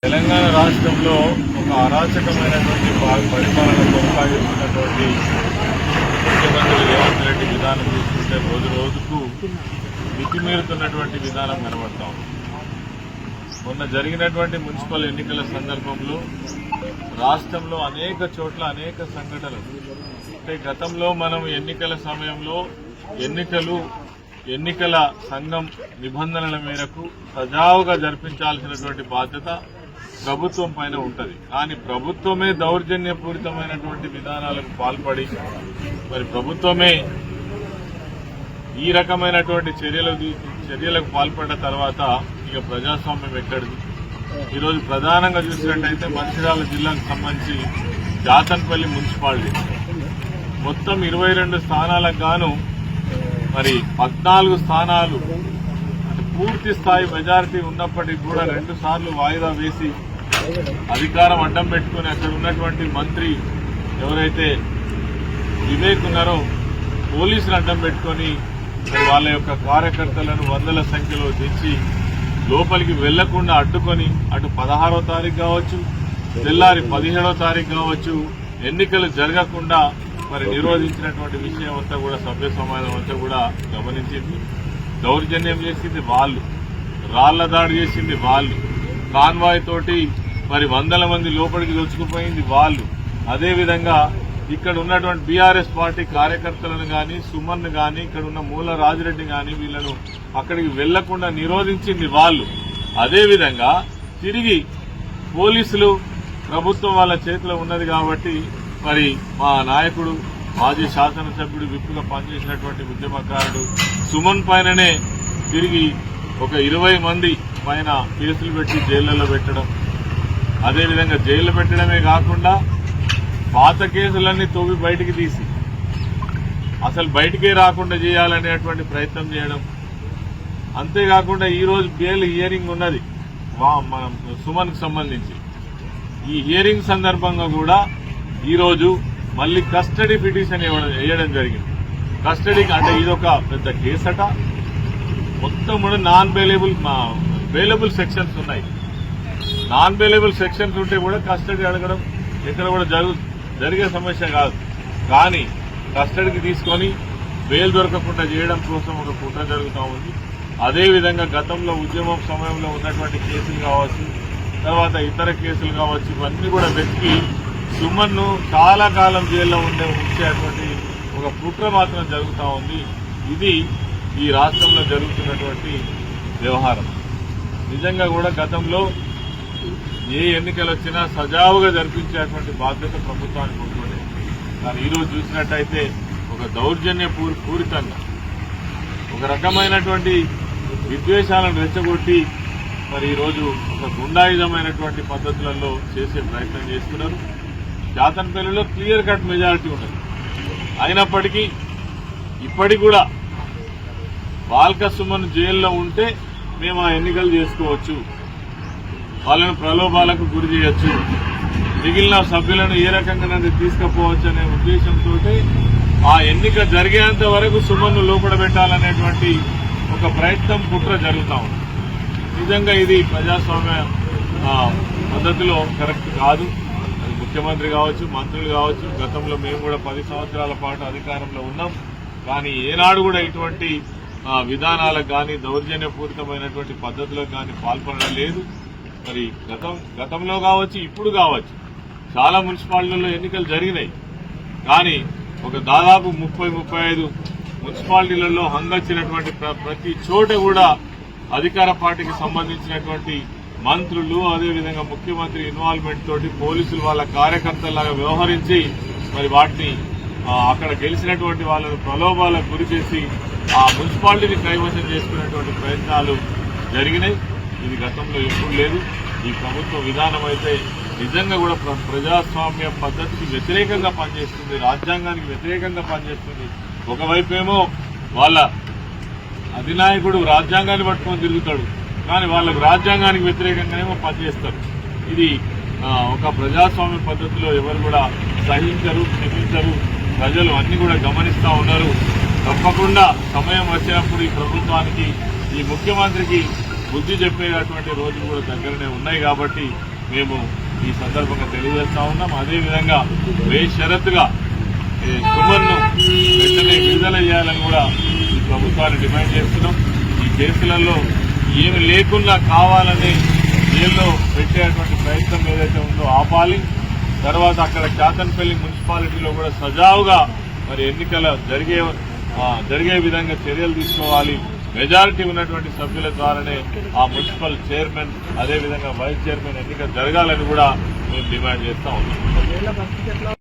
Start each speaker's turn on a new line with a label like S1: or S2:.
S1: తెలంగాణ రాష్ట్రంలో ఒక అరాచకమైనటువంటి పరిపాలన కొనసాగిస్తున్నటువంటి ముఖ్యమంత్రి రేవంత్ రెడ్డి విధానం చూస్తుంటే రోజు రోజుకు మితిమీరుతున్నటువంటి విధానం కనబడతాం. మొన్న జరిగినటువంటి మున్సిపల్ ఎన్నికల సందర్భంలో రాష్ట్రంలో అనేక చోట్ల అనేక సంఘటనలు అంటే గతంలో మనం ఎన్నికల సమయంలో ఎన్నికల సంఘం నిబంధనల మేరకు సజావుగా జరిపించాల్సినటువంటి బాధ్యత ప్రభుత్వం పైన ఉంటది. కానీ ప్రభుత్వమే దౌర్జన్యపూరితమైనటువంటి విధానాలకు పాల్పడి మరి ప్రభుత్వమే ఈ రకమైనటువంటి చర్యలకు పాల్పడ్డ తర్వాత ఇక ప్రజాస్వామ్యం ఎక్కడిది? ఈరోజు ప్రధానంగా చూసినట్టయితే మంచిర్యాల జిల్లాకు సంబంధించి జాతన్పల్లి మున్సిపాలిటీ మొత్తం 22 స్థానాలకు గాను మరి 14 స్థానాలు అంటే పూర్తి స్థాయి మెజారిటీ ఉన్నప్పటికీ కూడా 2 సార్లు వాయిదా వేసి అధికారం అడ్డం పెట్టుకుని అక్కడ ఉన్నటువంటి మంత్రి ఎవరైతే వివేక్ ఉన్నారో పోలీసులు అడ్డం పెట్టుకుని వాళ్ళ యొక్క కార్యకర్తలను వందల సంఖ్యలో తెచ్చి లోపలికి వెళ్లకుండా అడ్డుకొని అటు 16వ తారీఖు కావచ్చు, తెల్లారి 17వ తారీఖు కావచ్చు ఎన్నికలు జరగకుండా మరి నిరోధించినటువంటి విషయం అంతా కూడా సభ్య సమాజం అంతా కూడా గమనించింది. దౌర్జన్యం చేసింది వాళ్ళు, రాళ్ల దాడి చేసింది వాళ్ళు, కాన్వాయ్ తోటి మరి వందల మంది లోపలికి దొచ్చుకుపోయింది వాళ్ళు. అదేవిధంగా ఇక్కడ ఉన్నటువంటి బీఆర్ఎస్ పార్టీ కార్యకర్తలను గాని సుమన్ గాని ఇక్కడ ఉన్న మూల రాజిరెడ్డి గాని వీళ్లను అక్కడికి వెళ్లకుండా నిరోధించింది వాళ్ళు. అదేవిధంగా తిరిగి పోలీసులు ప్రభుత్వం వాళ్ళ చేతిలో ఉన్నది కాబట్టి మరి మా నాయకుడు మాజీ శాసనసభ్యుడు విప్పుగా పనిచేసినటువంటి ఉద్యమకారుడు సుమన్ పైననే తిరిగి ఒక 20 మంది పైన కేసులు పెట్టి జైళ్లలో పెట్టడం, అదేవిధంగా జైల్లో పెట్టడమే కాకుండా పాత కేసులన్నీ తోవి బయటికి తీసి అసలు బయటికే రాకుండా చేయాలనేటువంటి ప్రయత్నం చేయడం. అంతేకాకుండా ఈరోజు బెయిల్ హియరింగ్ ఉన్నది మనం సుమన్కు సంబంధించి. ఈ హియరింగ్ సందర్భంగా కూడా ఈరోజు మళ్లీ కస్టడీ పిటిషన్ వేయడం జరిగింది. కస్టడీకి అంటే ఇదొక పెద్ద కేసట. మొత్తం కూడా బెయిలబుల్ సెక్షన్స్ ఉన్నాయి. నాన్ బెయిలబుల్ సెక్షన్స్ ఉంటే కూడా కస్టడీ అడగడం ఎక్కడ కూడా జరిగే సమస్య కాదు. కానీ కస్టడీకి తీసుకొని బెయిల్ దొరకకుండా చేయడం కోసం ఒక కుట్ర జరుగుతూ ఉంది. అదేవిధంగా గతంలో ఉద్యమం సమయంలో ఉన్నటువంటి కేసులు కావచ్చు, తర్వాత ఇతర కేసులు కావచ్చు, ఇవన్నీ కూడా వెతికి సుమన్ను చాలా కాలం జైల్లో ఉంచేటువంటి ఒక కుట్ర మాత్రం జరుగుతూ ఉంది. ఇది ఈ రాష్ట్రంలో జరుగుతున్నటువంటి వ్యవహారం. నిజంగా కూడా గతంలో ఏ ఎన్నికలు వచ్చినా సజావుగా జరిపించేటువంటి బాధ్యత ప్రభుత్వానికి ఉంటుంది. కానీ ఈరోజు చూసినట్టయితే ఒక దౌర్జన్యపూరితంగా ఒక రకమైనటువంటి విద్వేషాలను రెచ్చగొట్టి మరి ఈరోజు ఒక గుండాయుధమైనటువంటి పద్ధతులలో చేసే ప్రయత్నం చేస్తున్నారు. జాతన్పల్లిలో క్లియర్ కట్ మెజారిటీ ఉన్నది. అయినప్పటికీ ఇప్పటికి కూడా బాల్క సుమన్ జైల్లో ఉంటే మేము ఆ ఎన్నికలు చేసుకోవచ్చు, వాళ్ళను ప్రలోభాలకు గురి చేయొచ్చు, మిగిలిన సభ్యులను ఏ రకంగా తీసుకుపోవచ్చు అనే ఉద్దేశంతో ఆ ఎన్నిక జరిగేంత వరకు సుమన్ను లోపల పెట్టాలనేటువంటి ఒక ప్రయత్నం కుట్ర జరుగుతూ ఉంది. నిజంగా ఇది ప్రజాస్వామ్య పద్ధతిలో కరెక్ట్ కాదు. అది ముఖ్యమంత్రి కావచ్చు, మంత్రులు కావచ్చు, గతంలో మేము కూడా 10 సంవత్సరాల పాటు అధికారంలో ఉన్నాం. కానీ ఏనాడు కూడా ఇటువంటి విధానాలకు కానీ దౌర్జన్యపూరితమైనటువంటి పద్ధతులకు కానీ పాల్పడడం లేదు. మరి గతంలో కావచ్చు, ఇప్పుడు కావచ్చు, చాలా మున్సిపాలిటీల్లో ఎన్నికలు జరిగినాయి. కానీ ఒక దాదాపు 30-35 మున్సిపాలిటీలలో హంగొచ్చినటువంటి ప్రతి చోట కూడా అధికార పార్టీకి సంబంధించినటువంటి మంత్రులు, అదేవిధంగా ముఖ్యమంత్రి ఇన్వాల్వ్మెంట్ తోటి పోలీసులు వాళ్ళ కార్యకర్తలాగా వ్యవహరించి మరి వాటిని అక్కడ గెలిచినటువంటి వాళ్ళను ప్రలోభాలకు గురి చేసి ఆ మున్సిపాలిటీని కైవసం చేసుకునేటువంటి ప్రయత్నాలు జరిగినాయి. ఇది గతంలో ఎప్పుడు లేదు. ఈ ప్రభుత్వ విధానం అయితే నిజంగా కూడా ప్రజాస్వామ్య పద్ధతికి వ్యతిరేకంగా పనిచేస్తుంది, రాజ్యాంగానికి వ్యతిరేకంగా పనిచేస్తుంది. ఒకవైపేమో వాళ్ళ అధినాయకుడు రాజ్యాంగాన్ని పట్టుకొని తిరుగుతాడు, కానీ వాళ్ళకు రాజ్యాంగానికి వ్యతిరేకంగానేమో పనిచేస్తారు. ఇది ఒక ప్రజాస్వామ్య పద్ధతిలో ఎవరు కూడా సహించరు, క్షమించరు. ప్రజలు అన్ని కూడా గమనిస్తూ ఉన్నారు. తప్పకుండా సమయం వచ్చినప్పుడు ఈ ప్రభుత్వానికి, ఈ ముఖ్యమంత్రికి బుద్ధి చెప్పేటటువంటి రోజులు కూడా దగ్గరనే ఉన్నాయి. కాబట్టి మేము ఈ సందర్భంగా తెలియజేస్తా ఉన్నాం. అదేవిధంగా బేషరతుగా సుమన్ను వెంటనే విడుదల చేయాలని కూడా ఈ ప్రభుత్వాన్ని డిమాండ్ చేస్తున్నాం. ఈ కేసులలో ఏమి లేకుండా కావాలని జైల్లో పెట్టేటువంటి ప్రయత్నం ఏదైతే ఉందో ఆపాలి. తర్వాత అక్కడ చాతన్పల్లి మున్సిపాలిటీలో కూడా సజావుగా మరి ఎన్నికల జరిగే విధంగా చర్యలు తీసుకోవాలి. మెజారిటీ ఉన్నటువంటి సభ్యుల ద్వారానే ఆ మున్సిపల్ చైర్మన్ అదేవిధంగా వైస్ చైర్మన్ ఎన్నిక జరగాలని కూడా మేము డిమాండ్ చేస్తా ఉన్నాం.